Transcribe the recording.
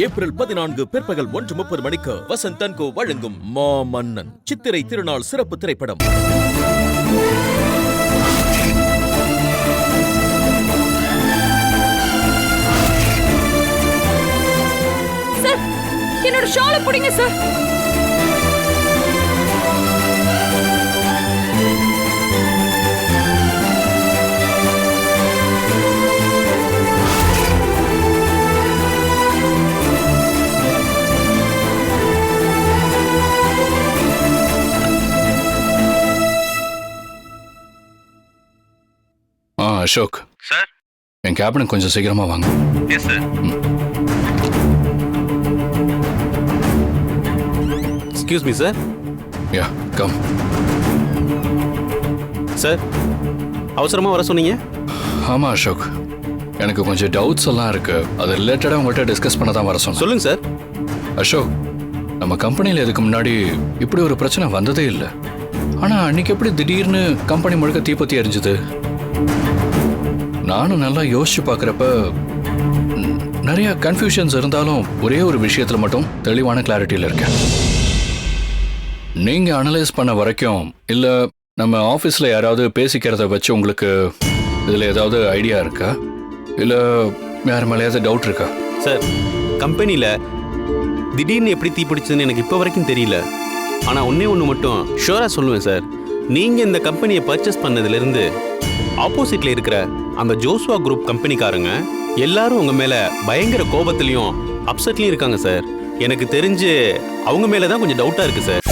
April 14 பிற்பகல் 1:30 மணிக்கு Vasanth and கோ வழங்கும் மாமன்னன் சித்திரை திருநாள் சிறப்பு திரைப்படம். சார், என்னோட ஷால புடிங்க சார். அசோக் சார், என் கேபினுக்கு கொஞ்சம் சீக்கிரமா வாங்க. Yes sir. Excuse me sir. Yeah come. Sir, அவசரமா வர சொன்னீங்க? ஆமா அசோக், எனக்கு கொஞ்சம் டவுட்ஸ் எல்லாம் இருக்கு. அது ரிலேட்டடா உங்கள்கிட்ட டிஸ்கஸ் பண்ண தான் வர சொன்னேன். சொல்லுங்க சார். அசோக், நம்ம கம்பெனியில் இதுக்கு முன்னாடி இப்படி ஒரு பிரச்சனை வந்ததே இல்லை. ஆனால் அன்னைக்கு எப்படி திடீர்னு கம்பெனி முழுக்க தீப்பத்தி எரிஞ்சுது? நானும் நல்லா யோசிச்சு பார்க்குறப்ப நிறைய கன்ஃபியூஷன்ஸ் இருந்தாலும் ஒரே ஒரு விஷயத்தில் மட்டும் தெளிவான கிளாரிட்டியில் இருக்கேன். நீங்கள் அனலைஸ் பண்ண வரைக்கும் இல்லை நம்ம ஆஃபீஸில் யாராவது பேசிக்கிறத வச்சு உங்களுக்கு இதில் ஏதாவது ஐடியா இருக்கா? இல்லை யார் மேலேயாவது டவுட் இருக்கா? சார், கம்பெனியில் திடீர்னு எப்படி தீப்பிடிச்சதுன்னு எனக்கு இப்போ வரைக்கும் தெரியல. ஆனால் ஒன்று மட்டும் ஷூராக சொல்லுவேன் சார். நீங்கள் இந்த கம்பெனியை பர்ச்சேஸ் பண்ணதுலேருந்து ஆப்போசிட்டில் இருக்கிற அந்த ஜோஸ்வா குரூப் கம்பெனிக்காரங்க எல்லாரும் உங்கள் மேலே பயங்கர கோபத்துலையும் அப்செட்லையும் இருக்காங்க சார். எனக்கு தெரிஞ்சு அவங்க மேலே தான் கொஞ்சம் டவுட்டாக இருக்குது சார்.